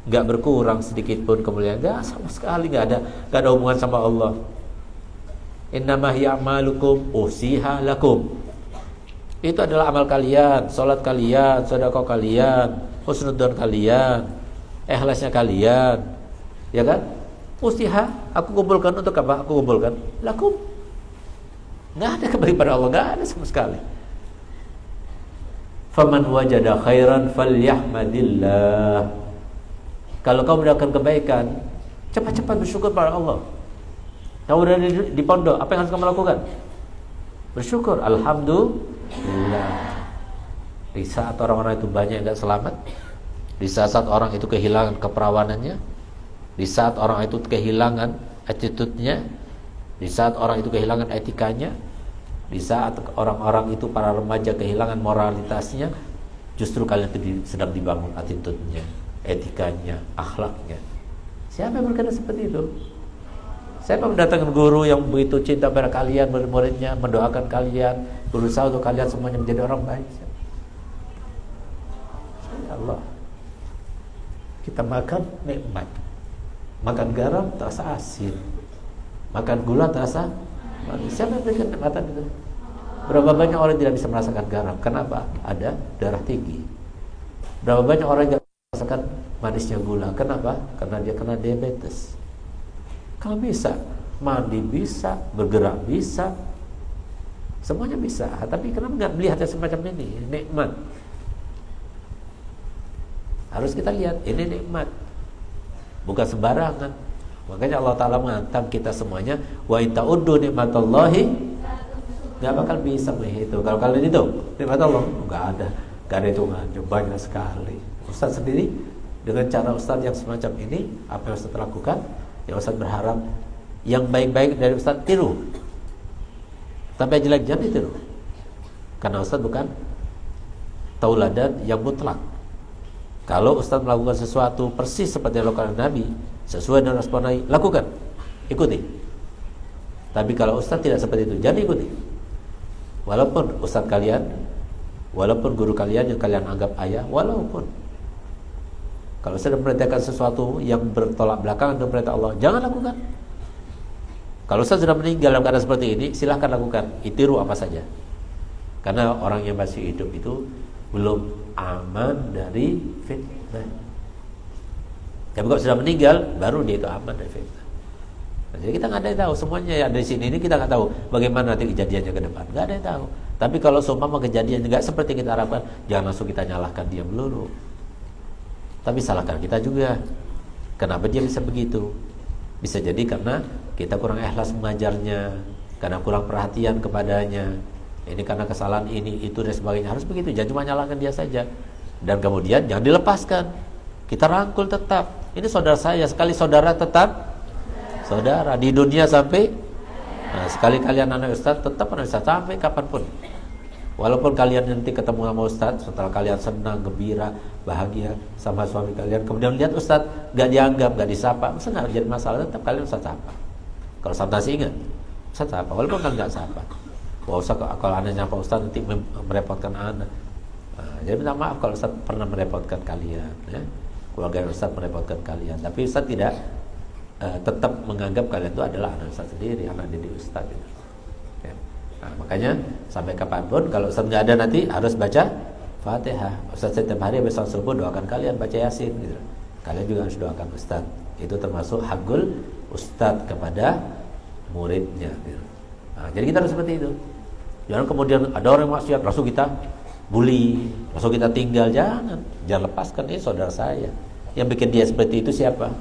nggak berkurang sedikit pun kemuliaan, nggak sama sekali, nggak ada hubungan sama Allah. Innama hiya a'malukum usiha lakum. Itu adalah amal kalian, salat kalian, sedekah kalian, husnudzon kalian, ikhlasnya kalian, ya kan? Usiha, aku kumpulkan untuk apa? Aku kumpulkan lakum. Nggak ada kembali pada Allah, nggak ada sama sekali. Faman wajada khairan falyahmadillah. Kalau kau mendapatkan kebaikan, cepat-cepat bersyukur pada Allah. Kamu berada di pondok, apa yang harus kamu lakukan? Bersyukur, alhamdulillah. Di saat orang-orang itu banyak yang tidak selamat, di saat orang itu kehilangan keperawanannya, di saat orang itu kehilangan attitude-nya, di saat orang itu kehilangan etikanya, di saat orang-orang itu, para remaja, kehilangan moralitasnya, justru kalian itu sedang dibangun attitude-nya, etikanya, akhlaknya. Siapa yang berkata seperti itu? Siapa mendatangkan guru yang begitu cinta pada kalian, murid-muridnya, mendoakan kalian, berusaha untuk kalian semuanya menjadi orang baik? Ya Allah. Kita makan nikmat, makan garam terasa asin, makan gula terasa manis. Siapa yang berikan nikmatan itu? Berapa banyak orang tidak bisa merasakan garam? Kenapa? Ada darah tinggi. Berapa banyak orang yang merasakan manisnya gula? Kenapa? Karena dia kena diabetes. Kalau bisa, mandi bisa, bergerak bisa, semuanya bisa. Tapi kenapa nggak melihatnya semacam ini? Nikmat. Harus kita lihat, ini nikmat, bukan sembarangan. Makanya Allah Ta'ala menghantam kita semuanya, wa in ta'uddu nikmatallahi, nggak bakal bisa menghitung. Kalau kalian hitung nikmat Allah, nggak ada hitungannya, banyak sekali. Ustaz sendiri dengan cara Ustaz yang semacam ini, apa yang Ustaz lakukan? Ya Ustaz berharap yang baik-baik dari Ustaz tiru, tapi yang jelek jangan ditiru, karena Ustaz bukan tauladan yang mutlak. Kalau Ustaz melakukan sesuatu persis seperti yang dilakukan Nabi, sesuai dengan respon Nabi, lakukan, ikuti. Tapi kalau ustaz tidak seperti itu, jangan ikuti. Walaupun ustaz kalian, walaupun guru kalian yang kalian anggap ayah, walaupun kalau saya memerintahkan sesuatu yang bertolak belakang dengan perintah Allah, jangan lakukan. Kalau ustaz sudah meninggal dalam keadaan seperti ini, silahkan lakukan, itiru apa saja. Karena orang yang masih hidup itu belum aman dari fitnah. Tapi kalau sudah meninggal, baru dia itu aman dari fitnah. Nah, jadi kita nggak ada yang tahu, semuanya yang ada di sini ini kita nggak tahu bagaimana nanti kejadiannya ke depan, nggak ada yang tahu. Tapi kalau seumpama kejadiannya nggak seperti kita harapkan, jangan langsung kita nyalahkan dia melulu. Tapi salahkan kita juga. Kenapa dia bisa begitu? Bisa jadi karena kita kurang ikhlas mengajarnya, karena kurang perhatian kepadanya. Ini karena kesalahan ini, itu dan sebagainya. Harus begitu, jangan cuma nyalahkan dia saja. Dan kemudian jangan dilepaskan. Kita rangkul tetap. Ini saudara saya, sekali saudara tetap saudara di dunia sampai sekali kalian anak ustaz, tetap anak ustaz sampai kapanpun. Walaupun kalian nanti ketemu sama ustaz, setelah kalian senang, gembira, bahagia sama suami kalian, kemudian lihat ustaz gak dianggap, gak disapa, masa gak jadi masalah, tetap kalian ustaz sapa. Kalau ustaz masih ingat, ustaz sapa, walaupun kalian gak sapa. Wah ustaz, kalau anda nyapa ustaz nanti merepotkan anda. Jadi minta maaf kalau ustaz pernah merepotkan kalian, ya. Keluarga ustaz merepotkan kalian, tapi ustaz tidak tetap menganggap kalian itu adalah anak ustaz sendiri, anak didik ustaz gitu. Ya. Nah, makanya sampai kapanpun kalau ustaz nggak ada nanti harus baca Fatihah. Ustaz setiap hari habis sholat subuh doakan kalian baca Yasin gitu. Kalian juga harus doakan ustaz. Itu termasuk hakul ustaz kepada muridnya gitu. Nah, jadi kita harus seperti itu. Jangan kemudian ada orang maksiat langsung kita bully, langsung kita tinggal, jangan lepaskan. Ini saudara saya. Yang bikin dia seperti itu siapa?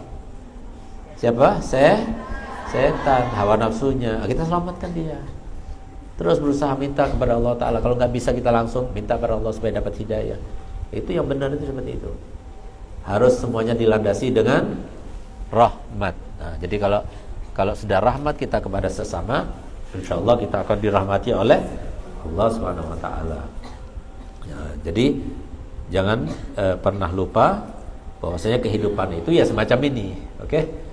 Setan, hawa nafsunya. Kita selamatkan dia. Terus berusaha minta kepada Allah Ta'ala. Kalau nggak bisa kita langsung minta kepada Allah supaya dapat hidayah. Itu yang benar, itu seperti itu. Harus semuanya dilandasi dengan rahmat. Nah, jadi kalau sudah rahmat kita kepada sesama, insya Allah kita akan dirahmati oleh Allah Subhanahu Wa Ta'ala. Ya, jadi jangan pernah lupa bahwasanya kehidupan itu ya semacam ini, oke?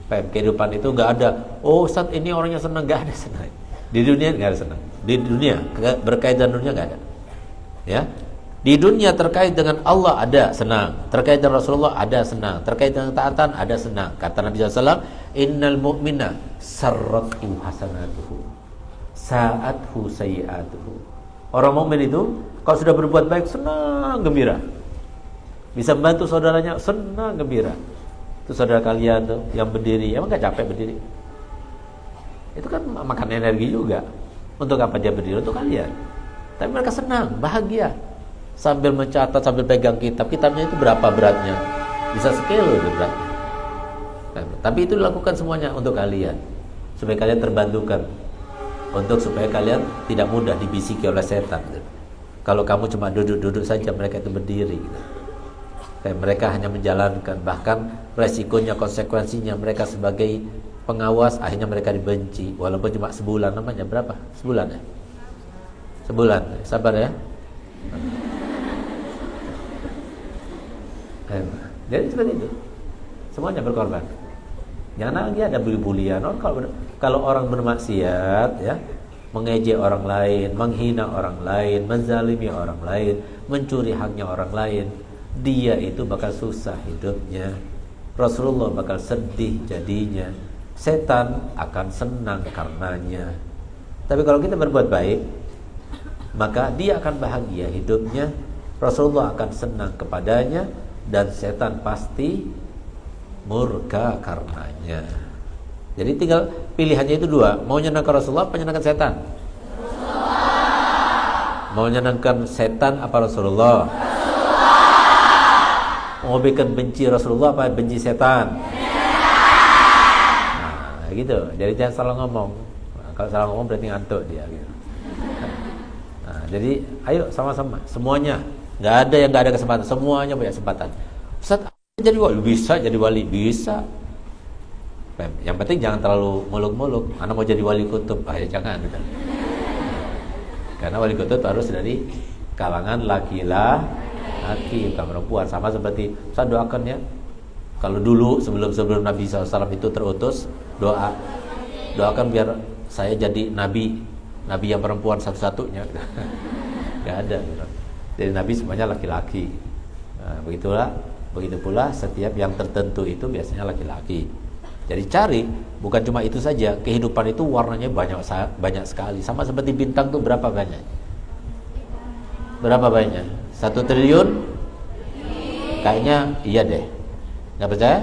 Kehidupan itu nggak ada. Oh, Ustaz ini orangnya senang, nggak ada senang. Di dunia nggak ada senang. Di dunia berkaitan dunia nggak ada. Ya, di dunia terkait dengan Allah ada senang, terkait dengan Rasulullah ada senang, terkait dengan taatan ada senang. Kata Nabi SAW, Innal mu'mina sarratu hasanatuhu, sa'athu sayi'atuhu. Orang mukmin itu kalau sudah berbuat baik senang gembira, bisa membantu saudaranya senang gembira. Itu saudara kalian tuh yang berdiri, emang gak capek berdiri? Itu kan makan energi juga. Untuk apa dia berdiri? Untuk kalian. Tapi mereka senang, bahagia, sambil mencatat, sambil pegang kitab. Kitabnya itu berapa beratnya? Bisa sekilo itu beratnya. Nah, tapi itu dilakukan semuanya untuk kalian, supaya kalian terbantukan, supaya kalian tidak mudah dibisiki oleh setan gitu. Kalau kamu cuma duduk-duduk saja, mereka itu berdiri gitu. Kayak mereka hanya menjalankan, bahkan resikonya, konsekuensinya mereka sebagai pengawas, akhirnya mereka dibenci walaupun cuma sebulan. Namanya berapa? Sebulan ya? Sebulan, sabar ya. Jadi seperti itu, semuanya berkorban. Jangan lagi ada bully-bulian. Kalau orang bermaksiat ya, mengejek orang lain, menghina orang lain, menzalimi orang lain, mencuri haknya orang lain, dia itu bakal susah hidupnya. Rasulullah bakal sedih jadinya. Setan akan senang karenanya. Tapi kalau kita berbuat baik, maka dia akan bahagia hidupnya. Rasulullah akan senang kepadanya, dan setan pasti murka karenanya. Jadi tinggal pilihannya itu dua, mau nyenangkan Rasulullah apa nyenangkan setan? Rasulullah. Mau nyenangkan setan apa Rasulullah? Mau bikin benci Rasulullah apa benci setan? Nah, gitu. Jadi jangan salah ngomong. Nah, kalau salah ngomong berarti ngantuk dia gitu. Nah, jadi ayo sama-sama semuanya. Nggak ada yang nggak ada kesempatan, semuanya punya kesempatan. Ustaz, jadi wali bisa, jadi wali bisa. Yang penting jangan terlalu muluk-muluk. Anak mau jadi wali kutub, ya jangan. Karena wali kutub harus dari kalangan laki-laki, bukan perempuan. Sama seperti saya doakan ya. Kalau dulu sebelum Nabi SAW itu terutus, doakan biar saya jadi nabi yang perempuan satu-satunya. Nggak ada gitu. Jadi nabi semuanya laki-laki. Nah, begitu pula setiap yang tertentu itu biasanya laki-laki. Jadi cari, bukan cuma itu saja, kehidupan itu warnanya banyak sekali. Sama seperti bintang tuh berapa banyak? Berapa banyak? 1 triliun? Kayaknya iya deh. Nggak percaya?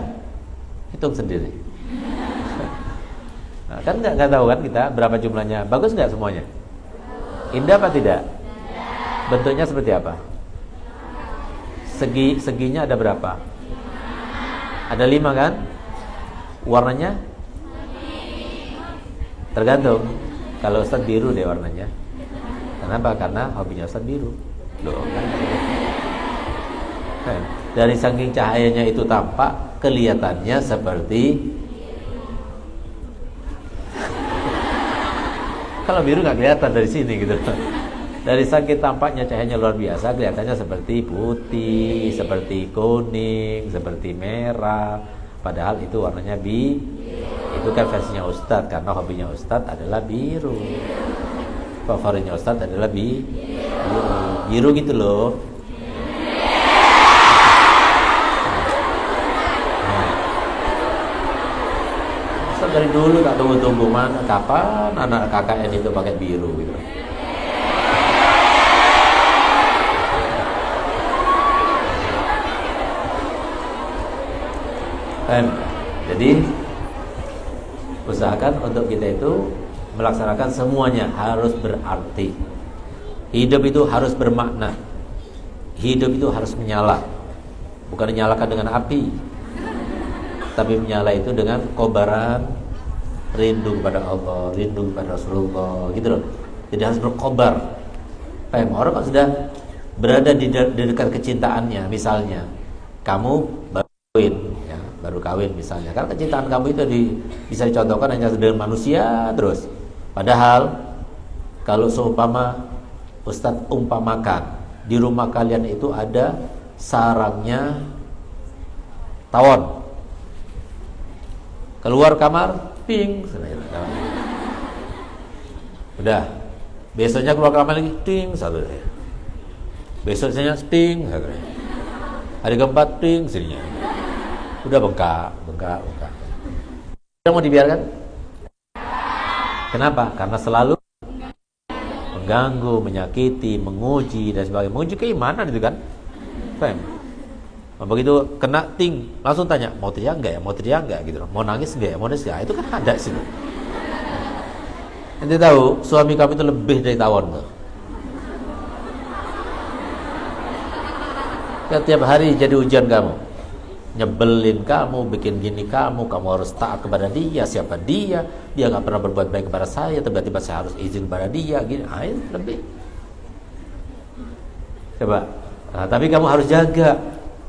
Hitung sendiri. Nah, kan nggak tahu kan kita berapa jumlahnya. Bagus nggak semuanya? Indah apa tidak? Bentuknya seperti apa? Seginya ada berapa? Ada 5 kan? Warnanya? Tergantung. Kalau Ustaz biru deh warnanya. Kenapa? Karena hobinya Ustaz biru. Loh, kan? Dari saking cahayanya itu tampak, kelihatannya seperti kalau biru nggak kelihatan dari sini gitu. Dari saking tampaknya cahayanya luar biasa, kelihatannya seperti putih, seperti kuning, seperti merah. Padahal itu warnanya itu kan versinya Ustadz, karena hobinya Ustadz adalah biru. Favoritnya Ustadz adalah biru gitu loh. Ustadz dari dulu tak tunggu-tunggu mana kapan anak KKN itu pakai biru gitu. Jadi usahakan untuk kita itu melaksanakan semuanya harus berarti. Hidup itu harus bermakna. Hidup itu harus menyala. Bukan menyalakan dengan api, tapi menyala itu dengan kobaran rindu kepada Allah, rindu kepada Rasulullah, gitu loh. Jadi harus berkobar. Orang kalau sudah berada di dekat kecintaannya, misalnya kamu baru kawin misalnya, karena kecintaan kamu itu bisa dicontohkan hanya dengan manusia terus. Padahal kalau seumpama Ustadz umpamakan di rumah kalian itu ada sarangnya tawon, keluar kamar ping, udah besoknya keluar kamar lagi ting satu, besoknya ting satu, hari keempat ting sininya udah bengkak. Mau dibiarkan? Kenapa? Karena selalu mengganggu, menyakiti, menguji dan sebagainya. Menguji keimanan itu kan. Paham? Begitu kena ting, langsung tanya, mau teriak enggak ya? Mau teriak enggak gitu. Mau nangis enggak ya? Mau nangis enggak? Itu kan ada sih. Ente tahu, suami kamu itu lebih dari tawon tuh. Setiap hari jadi ujian kamu. Nyebelin kamu, bikin gini kamu harus taat kepada dia. Siapa dia nggak pernah berbuat baik kepada saya, tiba-tiba saya harus izin kepada dia gini, ayo lebih coba. Nah, tapi kamu harus jaga,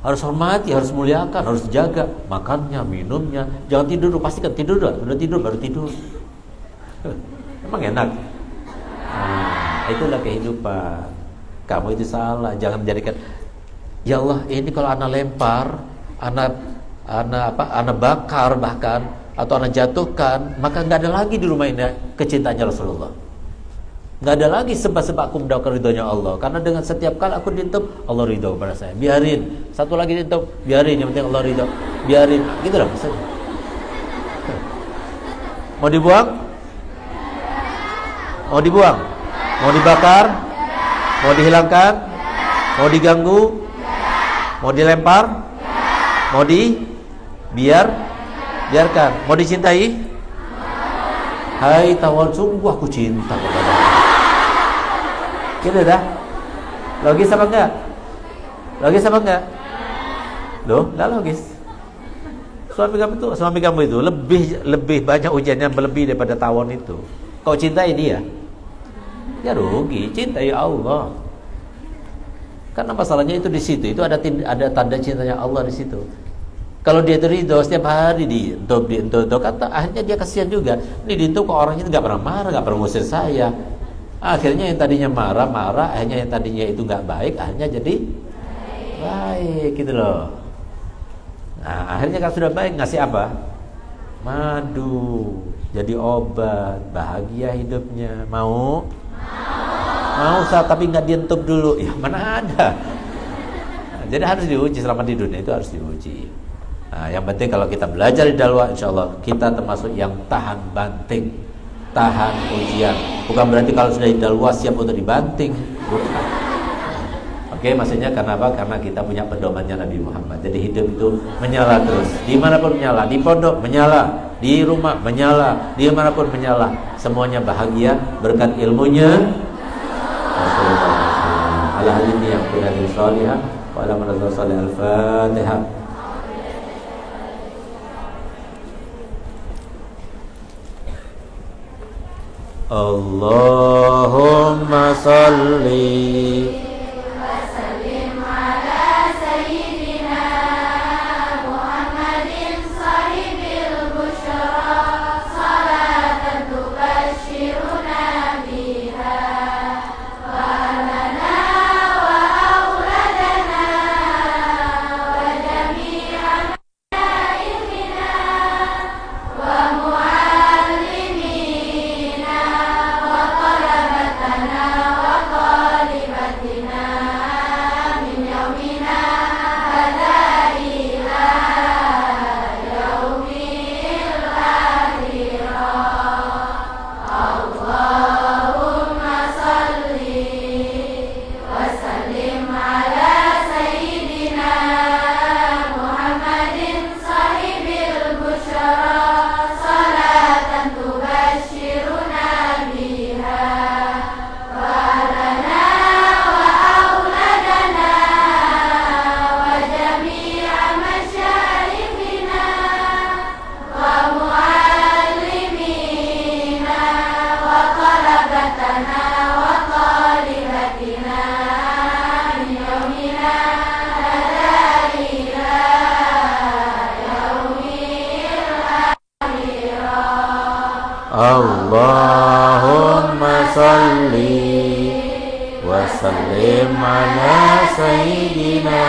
harus hormati, harus muliakan, harus jaga makannya, minumnya, jangan tidur, pastikan tidur dulu, udah tidur baru tidur. Emang enak? Nah, itulah kehidupan. Kamu itu salah, jangan menjadikan ya Allah ini kalau anak lempar, anak bakar bahkan, atau anak jatuhkan, maka nggak ada lagi di rumah ini kecintaannya Rasulullah. Nggak ada lagi sebab-sebab aku mendapatkan ridhonya Allah. Karena dengan setiap kali aku diintip, Allah ridho kepada saya. Biarin, satu lagi diintip, biarin, yang penting Allah ridho. Biarin, gitu lah maksudnya. Mau dibuang? Mau dibuang? Mau dibakar? Mau dihilangkan? Mau diganggu? Mau dilempar? Mau biarkan. Mau dicintai? Hai tawon, sungguh aku cinta kepada. Gitu dah. Logis apa enggak? Loh, enggak logis. Suami kamu itu lebih banyak ujiannya, melebihi daripada tawon itu. Kau cintai dia? Ya rugi, cintai Allah. Karena masalahnya itu di situ, itu ada tanda cintanya Allah di situ. Kalau dia ridho setiap hari dientuk, kata akhirnya dia kasihan juga. Ini dientuk kok orangnya nggak pernah marah, nggak pernah ngusir saya. Akhirnya yang tadinya marah, akhirnya yang tadinya itu nggak baik, akhirnya jadi baik gitu loh. Nah, akhirnya kalau sudah baik ngasih apa? Madu. jadi obat, bahagia hidupnya. Mau? Mau Ustaz, tapi nggak dientub dulu. Ya mana ada. Jadi harus diuji selama di dunia itu harus diuji. Nah, yang penting kalau kita belajar di dakwah, insya Allah kita termasuk yang tahan banting, tahan ujian. Bukan berarti kalau sudah di dakwah siap untuk dibanting. Bukan. Oke, maksudnya karena apa? Karena kita punya pedomannya Nabi Muhammad. Jadi hidup itu menyala terus. Dimanapun menyala, di pondok menyala, di rumah menyala, dimanapun menyala. Semuanya bahagia berkat ilmunya Rasulullah. Ala ini yang punya di salihah. Wa ala manazal salih al-Fatihah. Allahumma salli Allahumma salli wa sallim ala sayyidina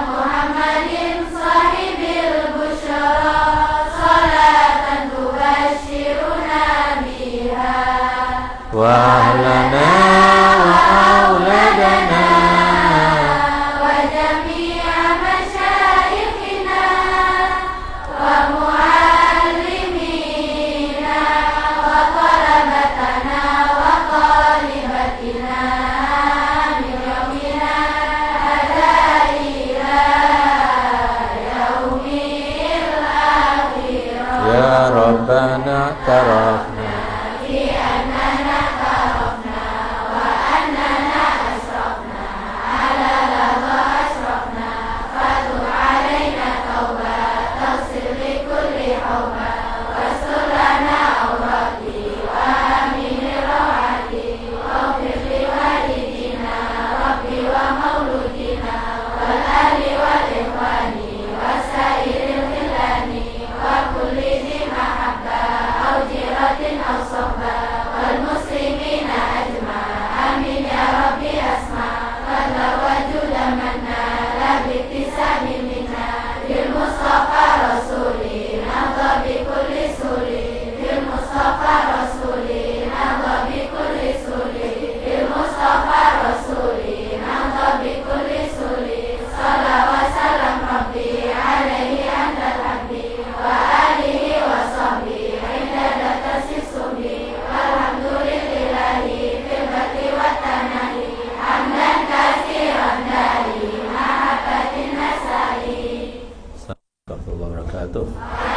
Muhammadin sahibil busyara salatan tubashiruna biha wa ahlana wa auladana wa jami'a masyayikhina wa Rabbana tarafna bi annana tarafna wa annana asrafna ala ladha asrafna fadu alaina tauba taghfir li kulli hawba wastur lana awrati wa amin rawati waghfir li walidina rabbi wa mauludina wal ahli wal ikhwani wa sairil khilani wa kulli أو صحبة والمسلمين أجمع آمين يا ربي أسمع فضل وجود منا لا باكتساب منا للمصطفى رسولي نهضى بكل سوري للمصطفى رسولي نهضى بكل سوري للمصطفى رسولي نهضى بكل سوري صلى وسلم ربي عليه عند الحبي وآله وصحبه Assalamualaikum warahmatullahi wabarakatuh.